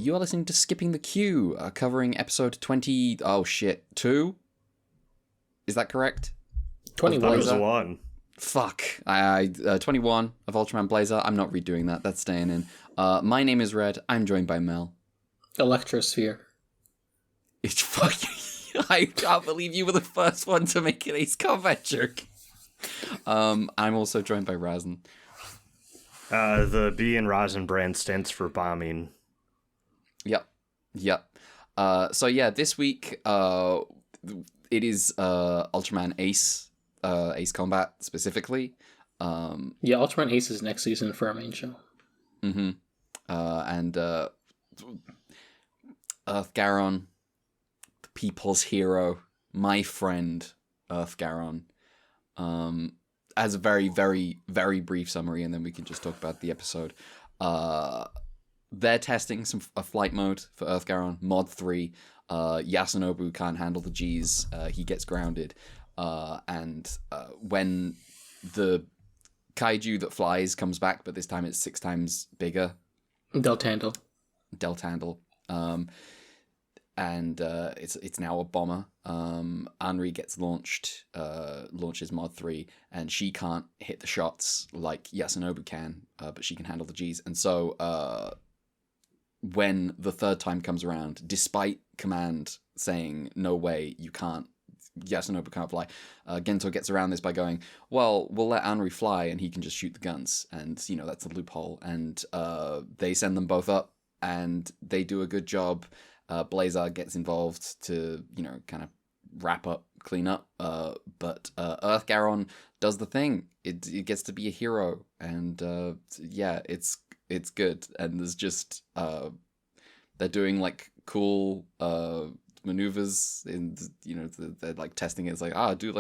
You are listening to Skipping the Queue, covering episode 20... Oh, shit. 2? Is that correct? 21. It was 1. Fuck. 21 of Ultraman Blazar. I'm not redoing that. That's staying in. My name is Red. I'm joined by Mel. Electrosphere. It's fucking... I can't believe you were the first one to make an Ace Combat joke. I'm also joined by Razin. The B in Razin brand stands for bombing. Yep. So yeah, this week it is Ultraman Ace, Ace Combat specifically. Ultraman Ace is next season for our main show. Mm-hmm. And Earth Garon, the people's hero, my friend Earth Garon. As a very, very, very brief summary, and then we can just talk about the episode. They're testing a flight mode for Earth Garon, Mod 3. Yasonobu can't handle the G's. He gets grounded. And when the kaiju that flies comes back, but this time it's 6 times bigger. Deltandle. And it's now a bomber. Anri gets launches Mod 3, and she can't hit the shots like Yasonobu can, but she can handle the G's. And so when the third time comes around, despite command saying, no way, you can't, Yasonobu can't fly, Gento gets around this by going, well, we'll let Anri fly and he can just shoot the guns. And, that's a loophole. And they send them both up, and they do a good job. Blazar gets involved to, kind of wrap up, clean up. But Earth Garon does the thing. It gets to be a hero. And it's good. And there's just, they're doing like cool maneuvers in, they're like testing it. It's like, do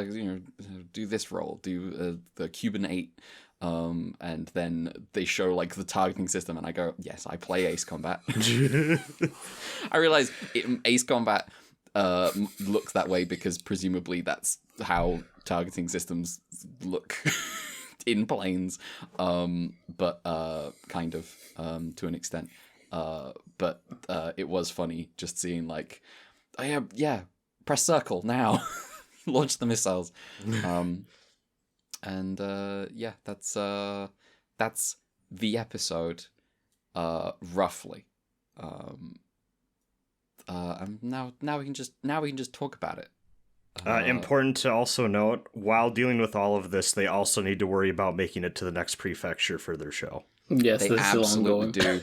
this roll, do the Cuban 8. And then they show like the targeting system, and I go, yes, I play Ace Combat. I realize Ace Combat looks that way because presumably that's how targeting systems look in planes, but kind of to an extent. But it was funny just seeing like, oh yeah, press circle now, launch the missiles. And that's the episode, roughly. And now we can just talk about it. Important to also note, while dealing with all of this, they also need to worry about making it to the next prefecture for their show. Yes, they absolutely do.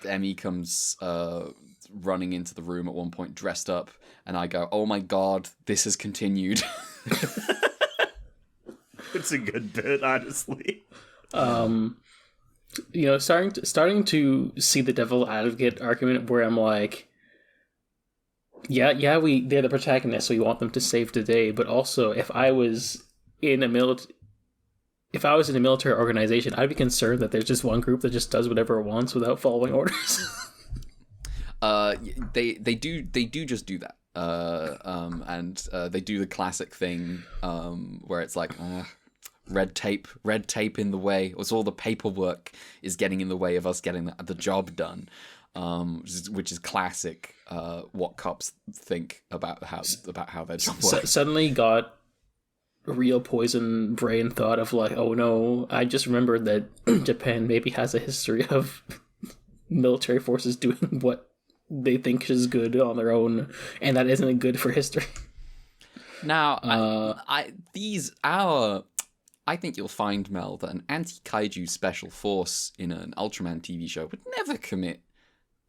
Emmy comes running into the room at one point dressed up, and I go, oh my god, this has continued. It's a good bit, honestly. Starting to see the devil advocate argument where I'm like, they're the protagonists, so we want them to save the day. But also, if I was in a military organization, I'd be concerned that there's just one group that just does whatever it wants without following orders. They do just do that. And they do the classic thing where it's like red tape in the way. It's all the paperwork is getting in the way of us getting the job done, which is classic. What cops think about how their job works. Suddenly got a real poison brain thought of like, oh no, I just remembered that Japan maybe has a history of military forces doing what they think is good on their own, and that isn't good for history. Now, I think you'll find, Mel, that an anti-kaiju special force in an Ultraman TV show would never commit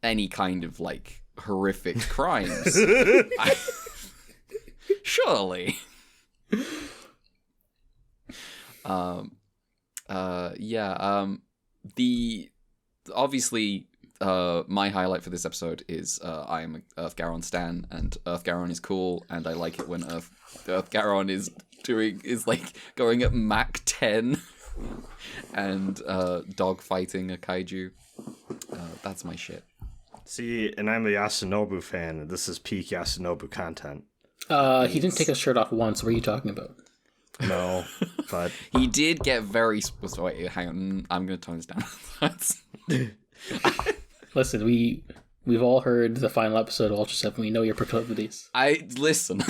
any kind of like horrific crimes. Surely. Obviously, my highlight for this episode is I am an Earth Garon stan, and Earth Garon is cool, and I like it when Earth Garon is like going at Mach 10 and dog fighting a kaiju. That's my shit. See, and I'm a Yasonobu fan, and this is peak Yasonobu content. He didn't take his shirt off once. What are you talking about? No, but he did get very... Wait, hang on. I'm going to tone this down. Listen, we've all heard the final episode of Ultra 7. We know your proclivities. I listen.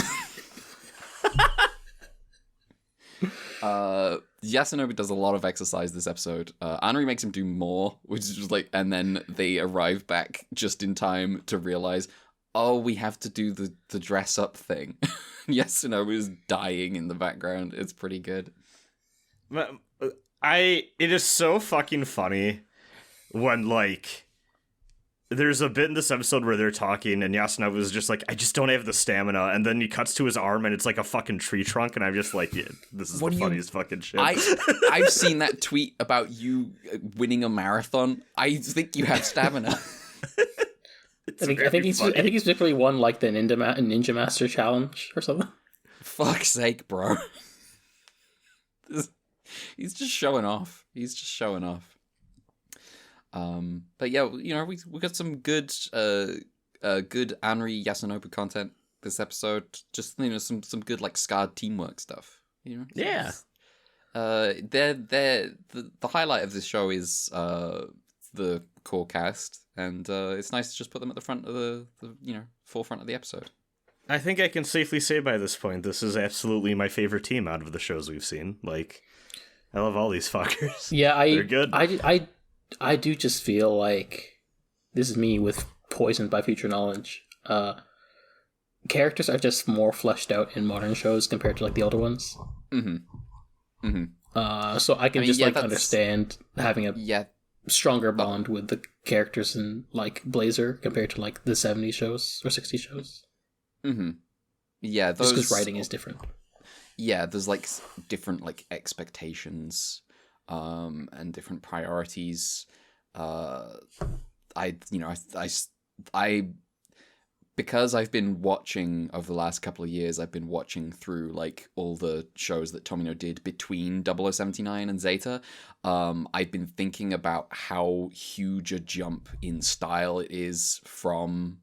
Yasonobu does a lot of exercise this episode. Anri makes him do more, which is just like, and then they arrive back just in time to realize, oh, we have to do the dress up thing. Yasonobu is dying in the background. It's pretty good. It is so fucking funny when, like, there's a bit in this episode where they're talking and Yasonobu is just like, I just don't have the stamina, and then he cuts to his arm and it's like a fucking tree trunk, and I'm just like, yeah, this is the funniest fucking shit. I've seen that tweet about you winning a marathon. I think you have stamina. I think he's particularly won like the Ninja Master Challenge or something. Fuck's sake, bro. He's just showing off. But yeah, you know, we got some good good Anri Yasonobu content this episode. Just, you know, some good like scarred teamwork stuff. You know, yeah. The highlight of this show is the core cast, and it's nice to just put them at the front of the forefront of the episode. I think I can safely say by this point, this is absolutely my favorite team out of the shows we've seen. Like, I love all these fuckers. Yeah, they're good. I do just feel like this is me with poisoned by future knowledge. Characters are just more fleshed out in modern shows compared to like the older ones. Mm-hmm. Mm-hmm. So I can understand having a stronger bond with the characters in like Blazar compared to like the 70s shows or 60s shows. Mm-hmm. Yeah, just because writing is different. Yeah, there's like different like expectations, and different priorities. Because I've been watching over the last couple of years, I've been watching through like all the shows that Tomino did between 0079 and Zeta. I've been thinking about how huge a jump in style it is from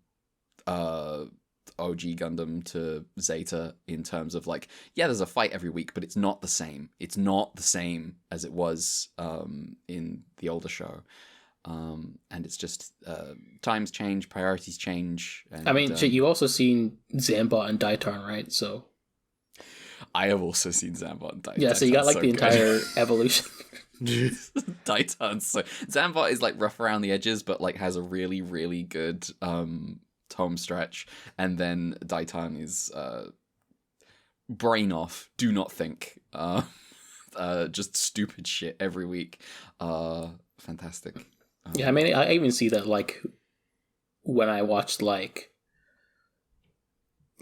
OG Gundam to Zeta in terms of like, yeah, there's a fight every week, but it's not the same. It's not the same as it was in the older show. And it's just times change, priorities change. And, I mean, you also seen Zambot and Daitarn, right? So I have also seen Zambot and Daitarn. Yeah, so you got like the entire evolution. Daitarn, so Zambot is like rough around the edges, but like has a really, really good home stretch, and then Daitarn is brain off, do not think, just stupid shit every week. Fantastic. Yeah, I mean, I even see that like when I watched like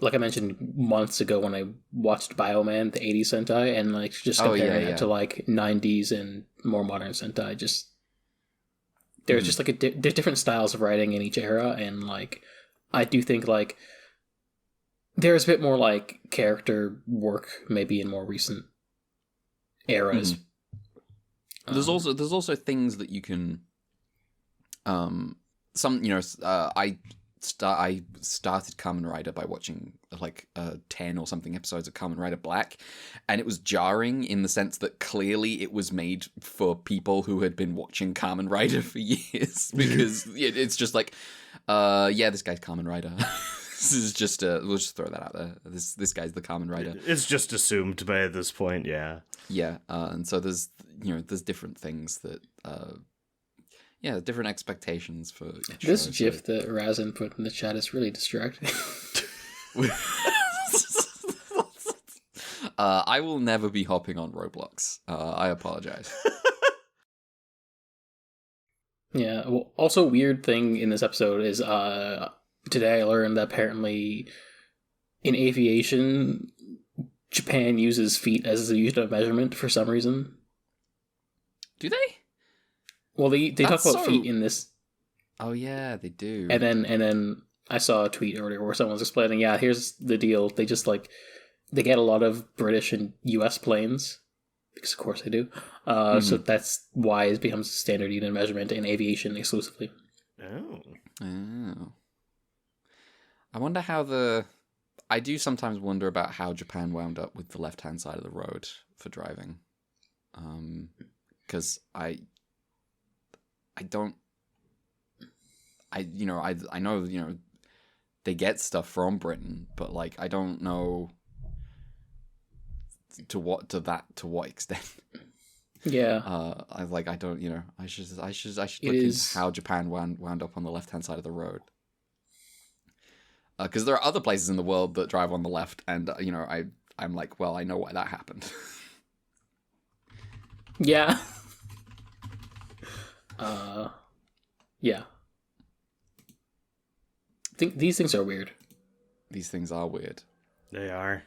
I mentioned months ago when I watched Bioman, the 80s Sentai, and like just comparing it to like 90s and more modern Sentai, just there's just like there's different styles of writing in each era, and like I do think like there's a bit more like character work maybe in more recent eras. There's also things that you can I started Kamen Rider by watching like 10 or something episodes of Kamen Rider Black, and it was jarring in the sense that clearly it was made for people who had been watching Kamen Rider for years, because it's just like this guy's Kamen Rider. This is just we'll just throw that out there. This guy's the Kamen Rider. It's just assumed by this point, yeah. Yeah, and so there's different things that different expectations for each this show, GIF that Razin put in the chat is really distracting. I will never be hopping on Roblox. I apologize. Yeah, well, also weird thing in this episode is today I learned that apparently in aviation, Japan uses feet as a unit of measurement for some reason. Do they? Well, they talk about feet in this. Oh yeah, they do. And then I saw a tweet earlier where someone was explaining, yeah, here's the deal. They just like they get a lot of British and US planes, because of course they do. So that's why it becomes a standard unit of measurement in aviation exclusively. Oh. I wonder how I do sometimes wonder about how Japan wound up with the left-hand side of the road for driving. Because I don't... I know they get stuff from Britain, but like I don't know to what extent. Yeah. I don't, I should look is- into how Japan wound up on the left hand side of the road. Because there are other places in the world that drive on the left, and I'm like, well, I know why that happened. Yeah. Yeah. I think these things are weird. These things are weird. They are.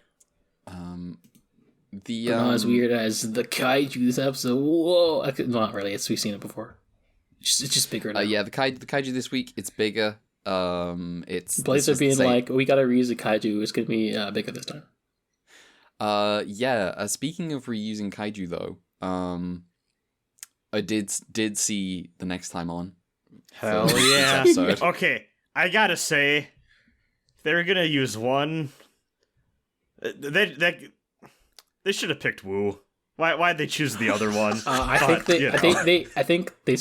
But not as weird as the kaiju this episode. Whoa! Not really. We've seen it before. It's just bigger now. Yeah, the kaiju this week, it's bigger. It's Blazar being like, we gotta reuse the kaiju. It's gonna be bigger this time. Yeah. Speaking of reusing kaiju, though, I did see the next time on. Hell for this yeah! episode. Okay, I gotta say, they're gonna use one. They should have picked Wu. Why'd they choose the other one? I think they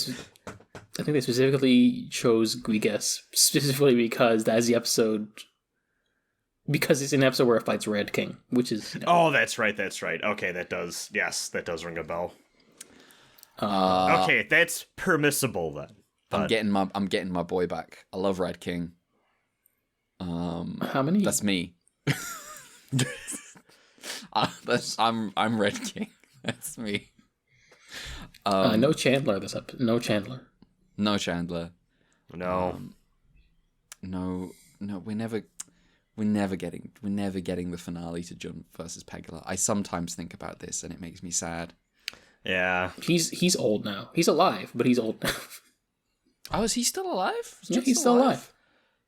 specifically chose Guigas specifically because that's the episode. Because it's an episode where it fights Red King, which is Oh, that's right. Okay, that does ring a bell. Okay, that's permissible then. I'm getting my boy back. I love Red King. How many? That's me. I'm Red King. That's me. No Chandler this episode. No Chandler. No Chandler. No. No. We're never getting the finale to Jun versus Pegula. I sometimes think about this and it makes me sad. Yeah. He's old now. He's alive, but he's old now. Oh, is he still alive? Yeah, he's still alive.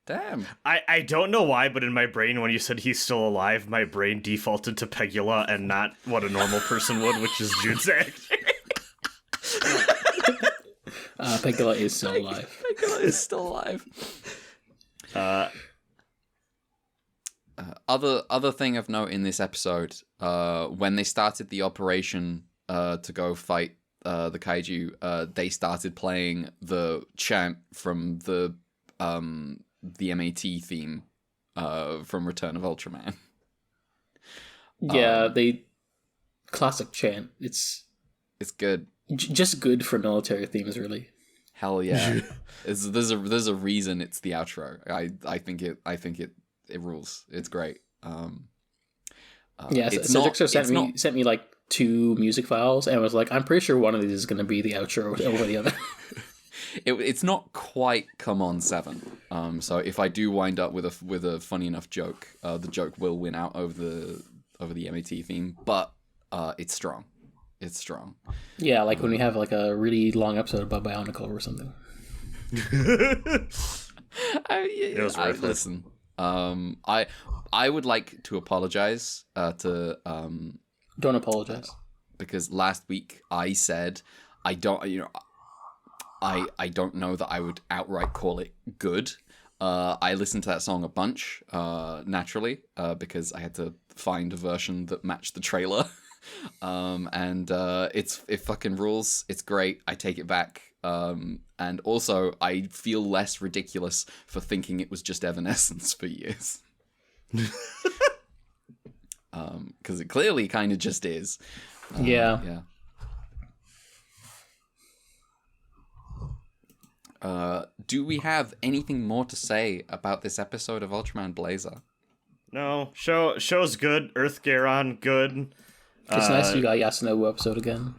Damn. I don't know why, but in my brain, when you said he's still alive, my brain defaulted to Pegula and not what a normal person would, which is Jun's acting. Pegula is still alive. Pegula is still alive. Other thing of note in this episode, when they started the operation to go fight the kaiju, they started playing the chant from the MAT theme from Return of Ultraman. Yeah, classic chant. It's good. Just good for military themes, really. Hell yeah. There's a reason it's the outro. I think it rules. It's great. Yeah, Cedric sent me like 2 music files and was like, I'm pretty sure one of these is going to be the outro over the other. It's not quite Come On 7. So if I do wind up with a funny enough joke, the joke will win out over the MAT theme, but it's strong. It's strong. Yeah, like when we have like a really long episode about Bionicle or something. Listen. I would like to apologize to Don't apologize. Because last week I said I don't know that I would outright call it good. I listened to that song a bunch, naturally, because I had to find a version that matched the trailer. And it fucking rules. It's great. I take it back. And also I feel less ridiculous for thinking it was just Evanescence for years. Because it clearly kind of just is. Yeah. Do we have anything more to say about this episode of Ultraman Blazar? No. Show's good. Earth Garon, good. It's nice you got Yasonobu episode again.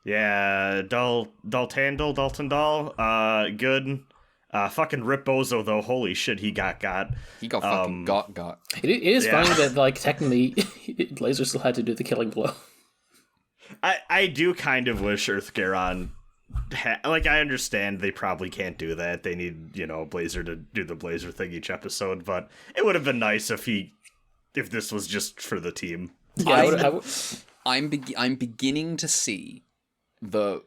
Yeah, Dalton Dahl, good. Fucking Rip Bozo though, holy shit, he got. He got fucking got. It is funny that like technically Blazar still had to do the killing blow. I do kind of wish Earth Garon like, I understand they probably can't do that. They need, Blazar to do the Blazar thing each episode, but it would have been nice if this was just for the team. Yeah, I'm beginning to see the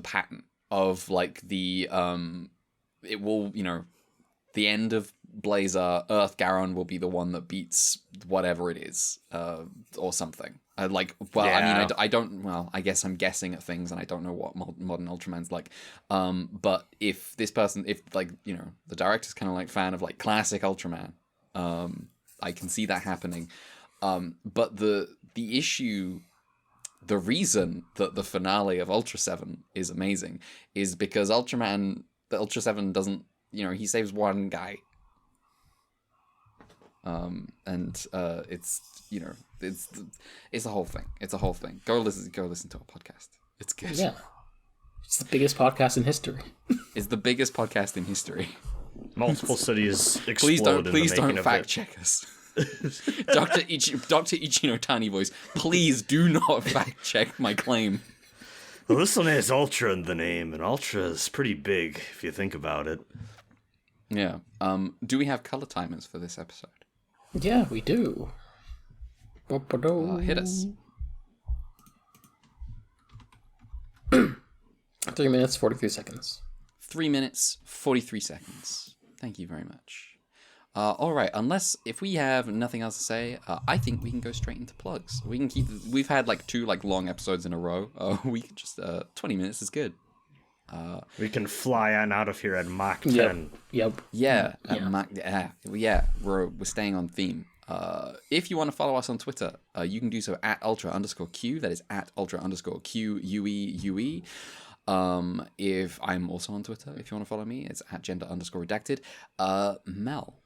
pattern of like the it will, the end of Blazar, Earth Garon will be the one that beats whatever it is, or something. Well, I mean, Yeah. I don't. Well, I guess I'm guessing at things, and I don't know what modern Ultraman's like. But if this person, if like the director's kind of like fan of like classic Ultraman, I can see that happening. But the issue, the reason that the finale of Ultra 7 is amazing is because the Ultra 7 doesn't, he saves one guy. And it's a whole thing. It's a whole thing. Go listen to our podcast. It's good. Yeah. It's the biggest podcast in history. It's the biggest podcast in history. Multiple cities explode. Please in the don't making fact of it. check us. Dr. Ichino Tani voice, please do not fact check my claim. Well, this one has Ultra in the name, and Ultra is pretty big if you think about it. Yeah. Do we have color timers for this episode? Yeah, we do. Hit us. 3 minutes, 43 seconds. 3 minutes, 43 seconds. Thank you very much. All right, if we have nothing else to say, I think we can go straight into plugs. We can we've had like 2 like long episodes in a row. We can just 20 minutes is good. We can fly on out of here at Mach 10. Yep. Yeah, we're staying on theme. If you want to follow us on Twitter, you can do so at @ultra_q. That is at @ultra_QUEUE. If I'm also on Twitter, if you want to follow me, it's at @gender_redacted. Mel.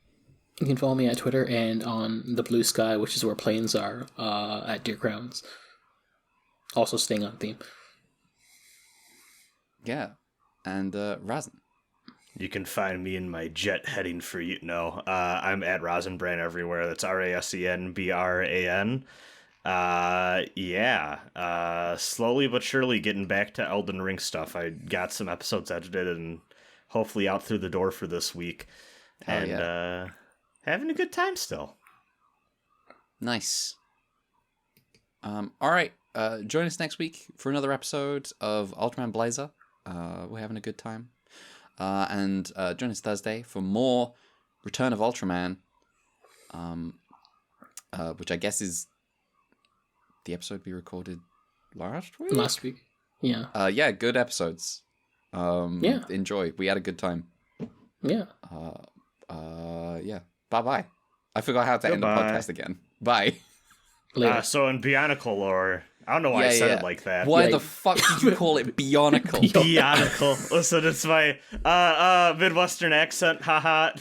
You can follow me at Twitter and on the Blue Sky, which is where planes are, at Deer Crowns. Also staying on theme. Yeah, and Razin. You can find me in my jet heading for you. No, I'm at Rasenbran everywhere. That's RASENBRAN. Slowly but surely getting back to Elden Ring stuff. I got some episodes edited and hopefully out through the door for this week. Hell yeah. Having a good time still. Nice. All right. Join us next week for another episode of Ultraman Blazar. We're having a good time. And join us Thursday for more Return of Ultraman, which I guess is the episode we recorded last week? Last week. Yeah. Yeah, good episodes. Yeah. Enjoy. We had a good time. Yeah. Yeah. Bye-bye. I forgot how to end the Goodbye. podcast again. Bye. Later. So in Bionicle lore, I don't know why I said it like that. Why Yeah. the fuck did you call it Bionicle? Bionicle. Listen, it's my Midwestern accent. Haha.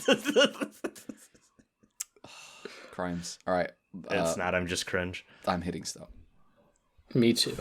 Crimes. All right. It's not. I'm just cringe. I'm hitting stop. Me too.